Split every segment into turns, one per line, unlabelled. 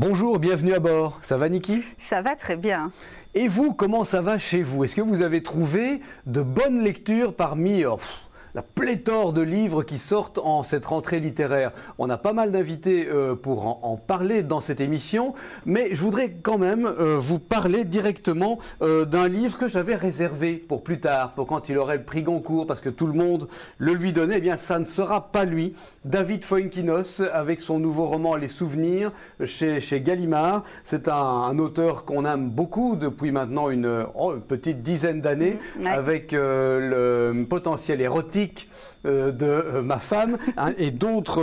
Bonjour, bienvenue à bord. Ça va Niki?
Ça va très bien.
Et vous, comment ça va chez vous? Est-ce que vous avez trouvé de bonnes lectures parmi la pléthore de livres qui sortent en cette rentrée littéraire? On a pas mal d'invités pour en parler dans cette émission, mais je voudrais quand même vous parler directement d'un livre que j'avais réservé pour plus tard, pour quand il aurait le prix Goncourt, parce que tout le monde le lui donnait. Eh bien, ça ne sera pas lui. David Foïnkinos, avec son nouveau roman Les Souvenirs, chez Gallimard. C'est un auteur qu'on aime beaucoup depuis maintenant une petite dizaine d'années, avec le potentiel érotique de ma femme et d'autres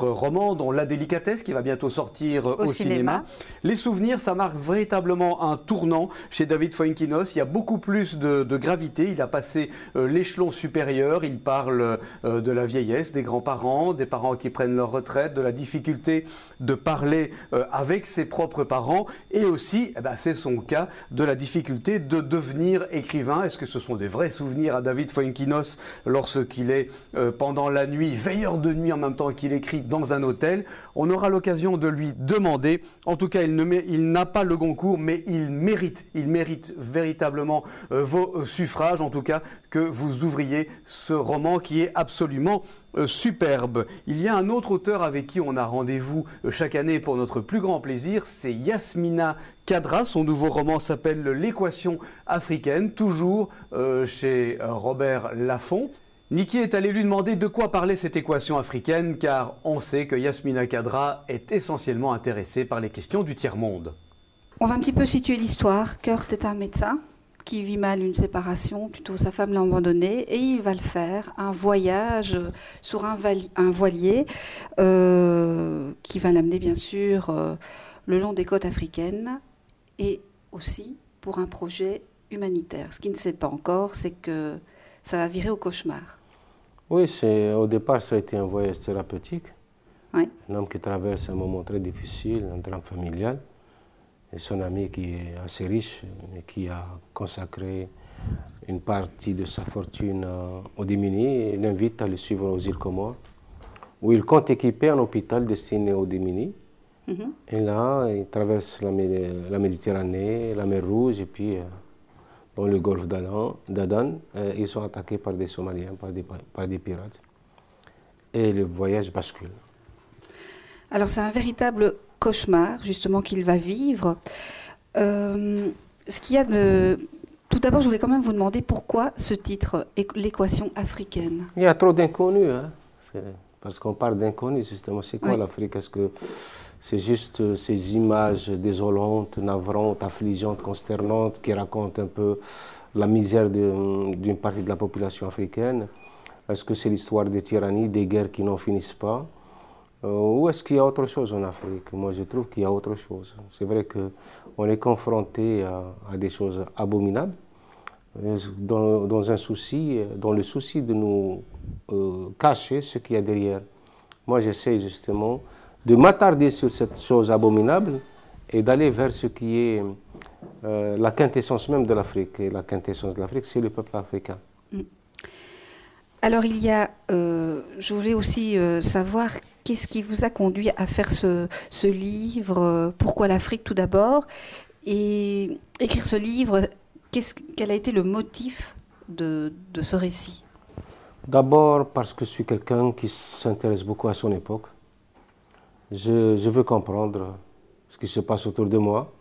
romans, dont La Délicatesse, qui va bientôt sortir au cinéma. Les Souvenirs, ça marque véritablement un tournant chez David Foïnkinos. Il y a beaucoup plus de gravité. Il a passé l'échelon supérieur. Il parle de la vieillesse, des grands-parents, des parents qui prennent leur retraite, de la difficulté de parler avec ses propres parents, et aussi, c'est son cas, de la difficulté de devenir écrivain. Est-ce que ce sont des vrais souvenirs à David Foïnkinos lorsqu'il est pendant la nuit, veilleur de nuit en même temps qu'il écrit dans un hôtel? On aura l'occasion de lui demander. En tout cas, il n'a pas le Goncourt, mais il mérite véritablement vos suffrages, en tout cas que vous ouvriez ce roman qui est absolument superbe. Il y a un autre auteur avec qui on a rendez-vous chaque année pour notre plus grand plaisir, c'est Yasmina Khadra. Son nouveau roman s'appelle L'équation africaine, toujours chez Robert Laffont. Niki est allé lui demander de quoi parlait cette équation africaine, car on sait que Yasmina Khadra est essentiellement intéressée par les questions du tiers-monde.
On va un petit peu situer l'histoire. Kurt est un médecin qui vit mal une séparation, plutôt sa femme l'a abandonné, et il va le faire, un voyage sur un voilier qui va l'amener bien sûr le long des côtes africaines, et aussi pour un projet humanitaire. Ce qu'il ne sait pas encore, c'est que ça va virer au cauchemar.
Oui, au départ, ça a été un voyage thérapeutique.
Oui.
Un homme qui traverse un moment très difficile, un drame familial. Et son ami qui est assez riche et qui a consacré une partie de sa fortune aux démunis, l'invite à le suivre aux îles Comores, où il compte équiper un hôpital destiné aux démunis. Et là, il traverse la Méditerranée, la mer Rouge, et puis dans le golfe d'Aden, ils sont attaqués par des Somaliens, par des pirates. Et le voyage bascule.
Alors c'est un véritable cauchemar, justement, qu'il va vivre. Ce qu'il y a de... Tout d'abord, je voulais quand même vous demander pourquoi ce titre, L'équation africaine.
Il y a trop d'inconnus, hein. Parce qu'on parle d'inconnus, justement. C'est quoi l'Afrique? Est-ce que c'est juste ces images désolantes, navrantes, affligeantes, consternantes, qui racontent un peu la misère d'une partie de la population africaine? Est-ce que c'est l'histoire des tyrannies, des guerres qui n'en finissent pas? Ou est-ce qu'il y a autre chose en Afrique? Moi, je trouve qu'il y a autre chose. C'est vrai qu'on est confronté à des choses abominables, dans le souci de nous cacher ce qu'il y a derrière. Moi, j'essaie justement de m'attarder sur cette chose abominable et d'aller vers ce qui est la quintessence même de l'Afrique. Et la quintessence de l'Afrique, c'est le peuple africain.
Alors, je voulais aussi savoir qu'est-ce qui vous a conduit à faire ce livre, pourquoi l'Afrique tout d'abord, et écrire ce livre, quel a été le motif de ce récit?
D'abord parce que je suis quelqu'un qui s'intéresse beaucoup à son époque. Je veux comprendre ce qui se passe autour de moi.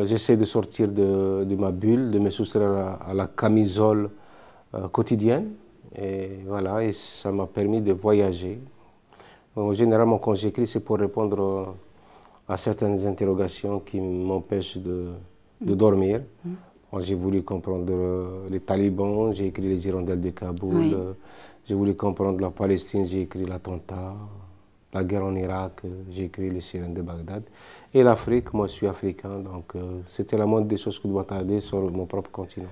J'essaie de sortir de ma bulle, de me soustraire à la camisole quotidienne. Et voilà, et ça m'a permis de voyager. Généralement, quand j'écris, c'est pour répondre à certaines interrogations qui m'empêchent de dormir. J'ai voulu comprendre les talibans, j'ai écrit les hirondelles de Kaboul. J'ai voulu comprendre la Palestine, j'ai écrit l'attentat. La guerre en Irak, j'ai écrit les sirènes de Bagdad. Et l'Afrique, moi je suis africain, donc c'était la moindre des choses que de m'attarder sur mon propre continent.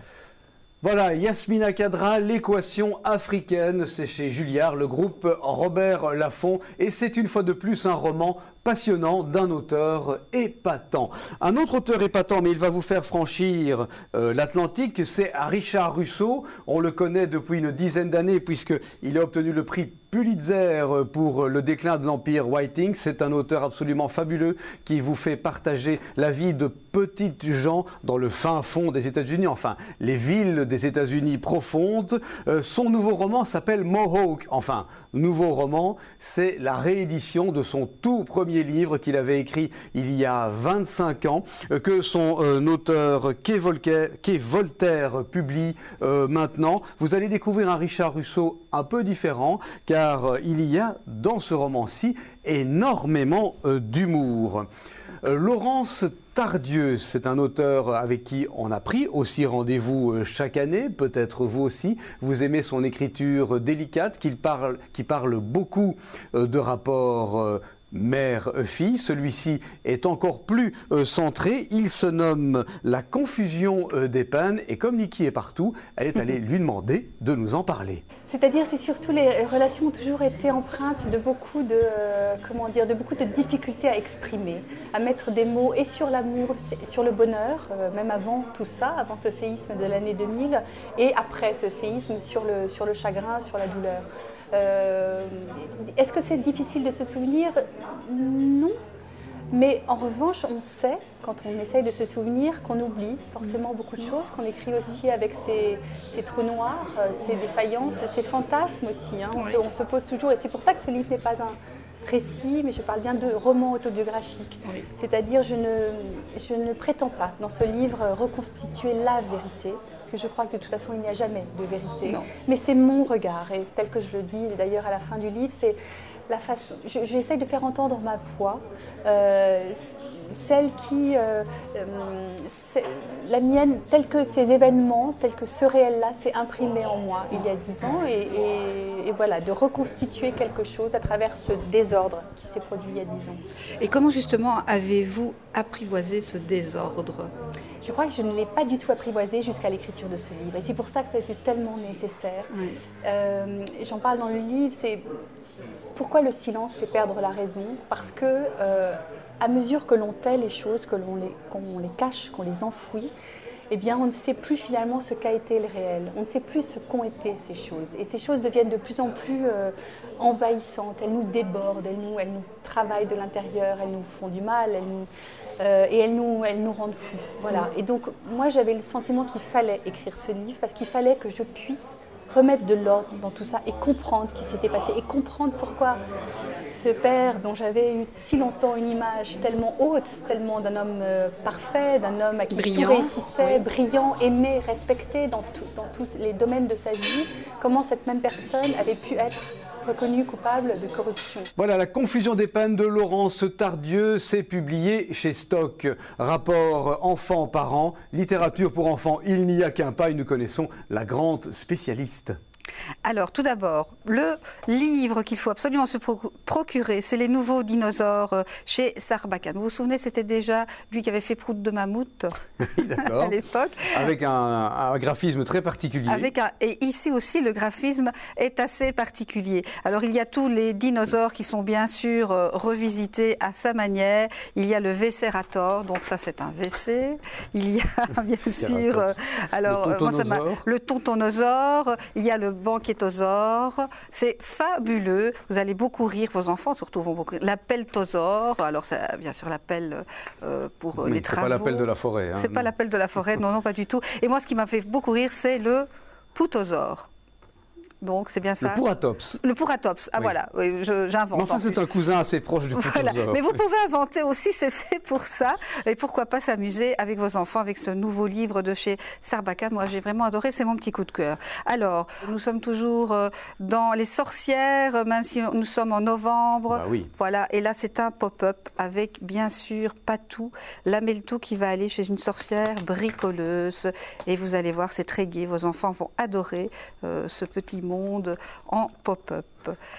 Voilà, Yasmina Khadra, L'équation africaine, c'est chez Julliard, le groupe Robert Laffont, et c'est une fois de plus un roman passionnant d'un auteur épatant. Un autre auteur épatant, mais il va vous faire franchir l'Atlantique, c'est Richard Russo. On le connaît depuis une dizaine d'années puisqu'il a obtenu le prix Pulitzer pour Le déclin de l'Empire Whiting. C'est un auteur absolument fabuleux qui vous fait partager la vie de petites gens dans le fin fond des États-Unis, enfin les villes des États-Unis profondes. Son nouveau roman s'appelle Mohawk. Enfin, nouveau roman, c'est la réédition de son tout premier livre qu'il avait écrit il y a 25 ans, que son auteur Kay Voltaire publie maintenant. Vous allez découvrir un Richard Russo un peu différent, car il y a dans ce roman-ci énormément d'humour. Laurence Tardieu, c'est un auteur avec qui on a pris aussi rendez-vous chaque année, peut-être vous aussi. Vous aimez son écriture délicate, qui parle beaucoup de rapports mère-fille. Celui-ci est encore plus centré. Il se nomme La confusion des peines et comme Niki est partout, elle est allée lui demander de nous en parler.
C'est-à-dire, c'est surtout les relations ont toujours été empreintes de beaucoup de, de beaucoup de difficultés à exprimer, à mettre des mots et sur l'amour, sur le bonheur, même avant tout ça, avant ce séisme de l'année 2000, et après ce séisme sur le chagrin, sur la douleur. Est-ce que c'est difficile de se souvenir? Non. Mais en revanche, on sait, quand on essaye de se souvenir, qu'on oublie forcément beaucoup de choses, qu'on écrit aussi avec ses trous noirs, ses défaillances, ses fantasmes aussi. Hein. On se pose toujours, et c'est pour ça que ce livre n'est pas un récit, mais je parle bien de roman autobiographique. Oui. C'est-à-dire, je ne prétends pas, dans ce livre, reconstituer la vérité, parce que je crois que de toute façon, il n'y a jamais de vérité. Non. Mais c'est mon regard, et tel que je le dis d'ailleurs à la fin du livre, c'est la façon. J'essaye de faire entendre ma voix, celle qui, la mienne, telle que ces événements, tel que ce réel-là s'est imprimé en moi il y a 10 ans, et voilà, de reconstituer quelque chose à travers ce désordre qui s'est produit il y a 10 ans.
Et comment justement avez-vous apprivoisé ce désordre ?
Je crois que je ne l'ai pas du tout apprivoisé jusqu'à l'écriture de ce livre, et c'est pour ça que ça a été tellement nécessaire. Oui. J'en parle dans le livre, c'est pourquoi le silence fait perdre la raison, parce que à mesure que l'on tait les choses, qu'on les cache, qu'on les enfouit, eh bien, on ne sait plus finalement ce qu'a été le réel. On ne sait plus ce qu'ont été ces choses. Et ces choses deviennent de plus en plus envahissantes. Elles nous débordent, elles nous travaillent de l'intérieur, elles nous font du mal, et elles nous rendent fous. Voilà. Et donc, moi, j'avais le sentiment qu'il fallait écrire ce livre, parce qu'il fallait que je puisse remettre de l'ordre dans tout ça et comprendre ce qui s'était passé et comprendre pourquoi ce père dont j'avais eu si longtemps une image tellement haute, tellement d'un homme parfait, d'un homme à qui tout réussissait, brillant, aimé, respecté dans tous les domaines de sa vie, comment cette même personne avait pu être reconnu coupable de corruption.
Voilà, La confusion des peines de Laurence Tardieu, c'est publié chez Stock. Rapport enfants-parents, littérature pour enfants, il n'y a qu'un pas et nous connaissons la grande spécialiste.
Alors, tout d'abord, le livre qu'il faut absolument se procurer, c'est Les Nouveaux Dinosaures chez Sarbacane. Vous vous souvenez, c'était déjà lui qui avait fait Prout de Mammouth à l'époque.
Avec un graphisme très particulier.
Et ici aussi, le graphisme est assez particulier. Alors, il y a tous les dinosaures qui sont bien sûr revisités à sa manière. Il y a le Vécérator, donc ça c'est un WC. Il y a bien sûr le Tontonosaure. Il y a le Banquetosaure, c'est fabuleux. Vous allez beaucoup rire, vos enfants surtout vont beaucoup rire. L'appeltosaure, alors c'est bien sûr l'appel pour les travaux.
C'est pas l'appel de la forêt. Hein,
c'est pas l'appel de la forêt, non, pas du tout. Et moi, ce qui m'a fait beaucoup rire, c'est le Putosaure. Donc c'est bien ça.
Le Pouratops.
Le Pouratops, ah oui. Voilà, oui, j'invente.
Mais enfin, c'est un cousin assez proche du Putosaure.
Voilà. Mais vous pouvez inventer aussi, c'est fait pour ça. Et pourquoi pas s'amuser avec vos enfants, avec ce nouveau livre de chez Sarbacane. Moi, j'ai vraiment adoré, c'est mon petit coup de cœur. Alors, nous sommes toujours dans Les Sorcières, même si nous sommes en novembre.
Bah oui.
Voilà, et là, c'est un pop-up avec, bien sûr, Patou, Lameltou qui va aller chez une sorcière bricoleuse. Et vous allez voir, c'est très gai. Vos enfants vont adorer ce petit monde en pop-up.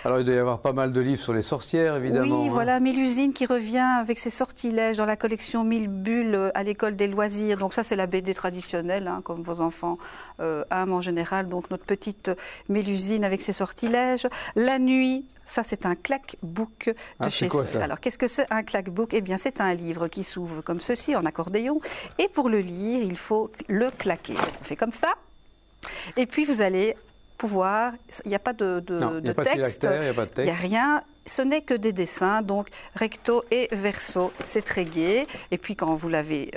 Alors il doit y avoir pas mal de livres sur les sorcières, évidemment.
Oui, voilà, Mélusine qui revient avec ses sortilèges dans la collection 1000 bulles à l'école des loisirs. Donc ça, c'est la BD traditionnelle, hein, comme vos enfants aiment en général. Donc notre petite Mélusine avec ses sortilèges. La nuit, ça c'est un claque-book de chez
quoi, ça?
Alors qu'est-ce que c'est un claque-book? Eh bien c'est un livre qui s'ouvre comme ceci en accordéon. Et pour le lire, il faut le claquer. Donc, on fait comme ça. Et puis vous allez pouvoir, il n'y a pas de texte, il n'y a rien, ce n'est que des dessins, donc recto et verso, c'est très gai. Et puis quand vous avez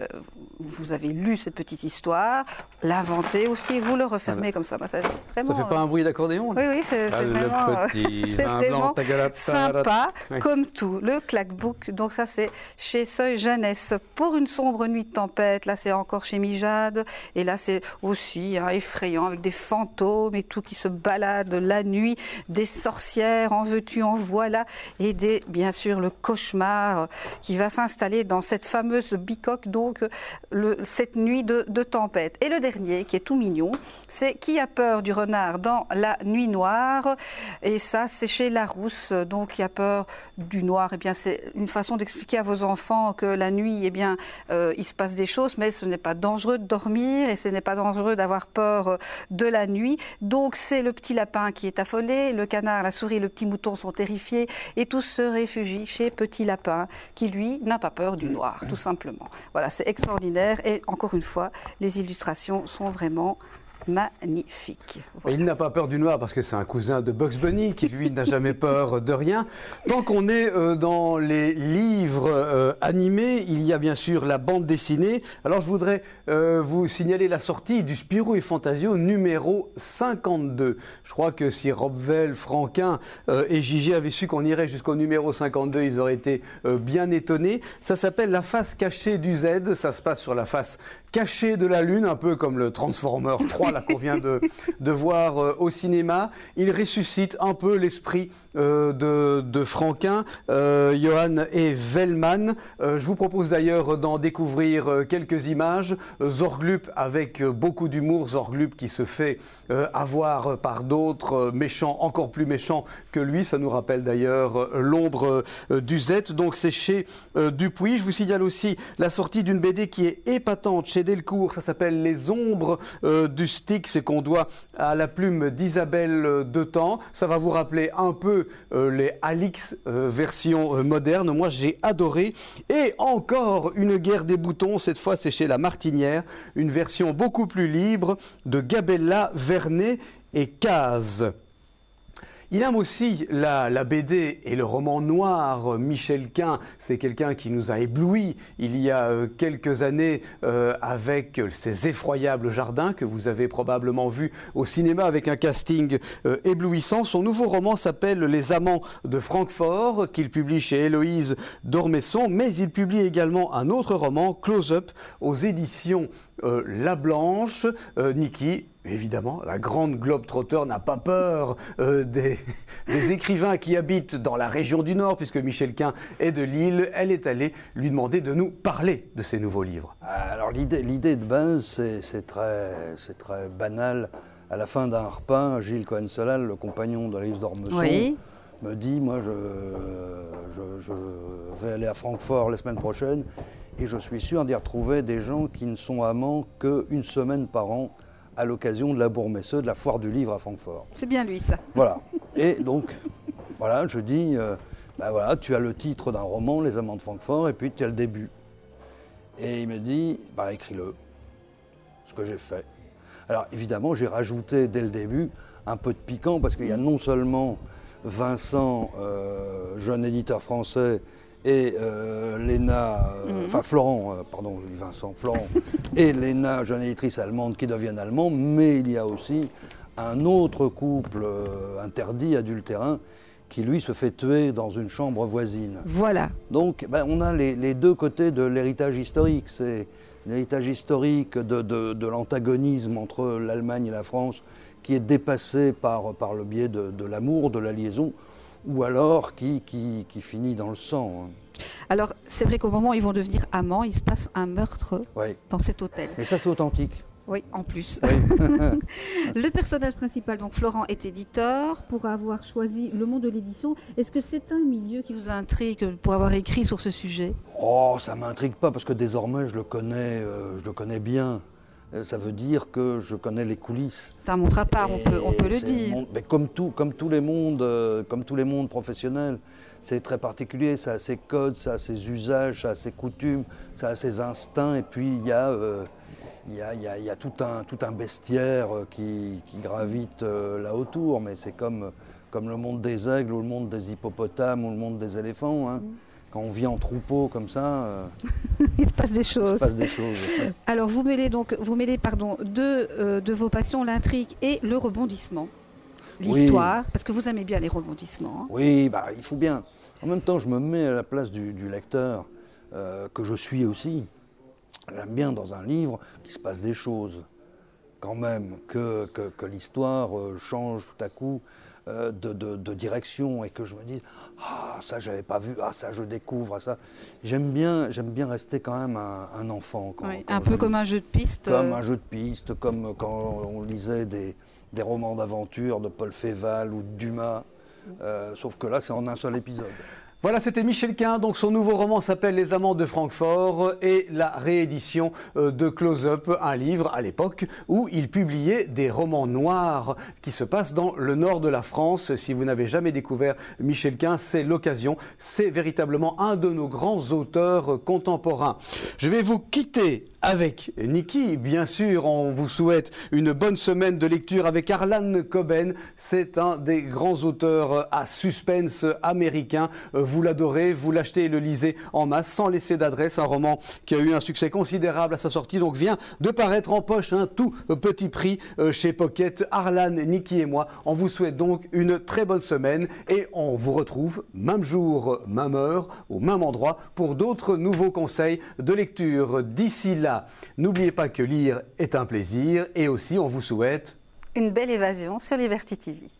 lu cette petite histoire, l'inventez aussi, vous le refermez comme ça. Bah, ça
ne fait pas un bruit d'accordéon?
Oui, oui, c'est vraiment sympa, comme tout. Le claque-book, donc ça c'est chez Seuil Jeunesse. Pour une sombre nuit de tempête, là c'est encore chez Mijade. Et là c'est aussi effrayant, avec des fantômes et tout qui se baladent la nuit, des sorcières, en veux-tu, en voilà. Et bien sûr le cauchemar qui va s'installer dans cette fameuse bicoque, donc cette nuit de tempête. Et le dernier, qui est tout mignon, c'est Qui a peur du renard dans la nuit noire? Et ça, c'est chez Larousse, donc Qui a peur du noir. Eh bien, c'est une façon d'expliquer à vos enfants que la nuit, eh bien, il se passe des choses, mais ce n'est pas dangereux de dormir et ce n'est pas dangereux d'avoir peur de la nuit. Donc, c'est le petit lapin qui est affolé, le canard, la souris, le petit mouton sont terrifiés et tous se réfugient chez Petit Lapin qui, lui, n'a pas peur du noir, tout simplement. Voilà, c'est extraordinaire et encore une fois, les illustrations sont vraiment magnifique.
Voilà. Il n'a pas peur du noir parce que c'est un cousin de Bugs Bunny qui, lui, n'a jamais peur de rien. Tant qu'on est dans les livres animés, il y a bien sûr la bande dessinée. Alors, je voudrais vous signaler la sortie du Spirou et Fantasio numéro 52. Je crois que si Robvel, Franquin et Gigi avaient su qu'on irait jusqu'au numéro 52, ils auraient été bien étonnés. Ça s'appelle La face cachée du Z. Ça se passe sur la face cachée de la Lune, un peu comme le Transformer 3 qu'on vient de voir au cinéma. Il ressuscite un peu l'esprit de Franquin, Johan et Vellman. Je vous propose d'ailleurs d'en découvrir quelques images. Zorglup avec beaucoup d'humour, Zorglup qui se fait avoir par d'autres méchants, encore plus méchants que lui. Ça nous rappelle d'ailleurs l'ombre du Z. Donc c'est chez Dupuis. Je vous signale aussi la sortie d'une BD qui est épatante chez Delcourt. Ça s'appelle Les ombres du c'est qu'on doit à la plume d'Isabelle Detemps. Ça va vous rappeler un peu les Alix version moderne. Moi, j'ai adoré. Et encore une guerre des boutons. Cette fois, c'est chez La Martinière. Une version beaucoup plus libre de Gabella, Vernet et Caz. Il aime aussi la BD et le roman noir. Michel Quin, c'est quelqu'un qui nous a éblouis il y a quelques années avec ses effroyables jardins que vous avez probablement vus au cinéma avec un casting éblouissant. Son nouveau roman s'appelle Les Amants de Francfort, qu'il publie chez Héloïse d'Ormesson, mais il publie également un autre roman, Close Up, aux éditions La Blanche. Niki, évidemment, la grande globe-trotter n'a pas peur des écrivains qui habitent dans la région du Nord, puisque Michel Quin est de Lille. Elle est allée lui demander de nous parler de ses nouveaux livres.
Alors l'idée de base, c'est très banal. À la fin d'un repas, Gilles Cohen-Solal, le compagnon d'Héloïse d'Ormesson, oui, me dit, moi je vais aller à Francfort la semaine prochaine et je suis sûr d'y retrouver des gens qui ne sont amants qu'une semaine par an à l'occasion de la Bourg-Messeux, de la foire du livre à Francfort.
C'est bien lui, ça.
Voilà. Et donc, voilà, je dis, voilà, tu as le titre d'un roman, Les Amants de Francfort, et puis tu as le début. Et il me dit, écris-le. Ce que j'ai fait. Alors, évidemment, j'ai rajouté dès le début un peu de piquant, parce qu'il y a non seulement Vincent, jeune éditeur français, et Léna, enfin Florent, pardon, je dis Vincent, Florent, et Léna, jeune éditrice allemande, qui deviennent allemands, mais il y a aussi un autre couple interdit, adultérin, qui lui se fait tuer dans une chambre voisine.
Voilà.
Donc on a les deux côtés de l'héritage historique. C'est l'héritage historique de l'antagonisme entre l'Allemagne et la France, qui est dépassé par le biais de l'amour, de la liaison, ou alors qui finit dans le sang.
Alors, c'est vrai qu'au moment où ils vont devenir amants, il se passe un meurtre, oui, dans cet hôtel.
Mais ça, c'est authentique.
Oui, en plus.
Oui.
Le personnage principal, donc Florent, est éditeur. Pour avoir choisi le monde de l'édition, est-ce que c'est un milieu qui vous intrigue pour avoir écrit sur ce sujet?
Oh, ça ne m'intrigue pas parce que désormais je le connais bien. Ça veut dire que je connais les coulisses.
Ça montre à part, on peut le
C'est
dire.
Mais comme tous les mondes professionnels, c'est très particulier. Ça a ses codes, ça a ses usages, ça a ses coutumes, ça a ses instincts. Et puis il y a tout un bestiaire qui gravite là autour. Mais c'est comme le monde des aigles ou le monde des hippopotames ou le monde des éléphants. Hein. Quand on vit en troupeau comme ça,
il se passe des choses.
Il se passe des choses.
Alors vous mêlez deux de vos passions, l'intrigue et le rebondissement, l'histoire, parce que vous aimez bien les rebondissements. Hein.
Oui, bah, il faut bien. En même temps, je me mets à la place du lecteur, que je suis aussi. J'aime bien dans un livre qu'il se passe des choses, quand même, que l'histoire change tout à coup de direction et que je me dise « Ah, ça, j'avais pas vu, ah, ça, je découvre, ça ». J'aime bien rester quand même un enfant. Quand
un peu comme un jeu de piste.
Comme un jeu de piste, comme quand on lisait des romans d'aventure de Paul Féval ou de Dumas, sauf que là, c'est en un seul épisode.
Voilà, c'était Michel Quint, donc son nouveau roman s'appelle Les Amants de Francfort et la réédition de Close-Up, un livre à l'époque où il publiait des romans noirs qui se passent dans le nord de la France. Si vous n'avez jamais découvert Michel Quint, c'est l'occasion. C'est véritablement un de nos grands auteurs contemporains. Je vais vous quitter avec Niki. Bien sûr, on vous souhaite une bonne semaine de lecture avec Harlan Coben. C'est un des grands auteurs à suspense américain. Vous l'adorez, vous l'achetez et le lisez en masse sans laisser d'adresse. Un roman qui a eu un succès considérable à sa sortie, donc vient de paraître en poche, un tout petit prix chez Pocket. Harlan, Niki et moi, on vous souhaite donc une très bonne semaine et on vous retrouve même jour, même heure, au même endroit pour d'autres nouveaux conseils de lecture. D'ici là, n'oubliez pas que lire est un plaisir et aussi on vous souhaite
une belle évasion sur Liberty TV.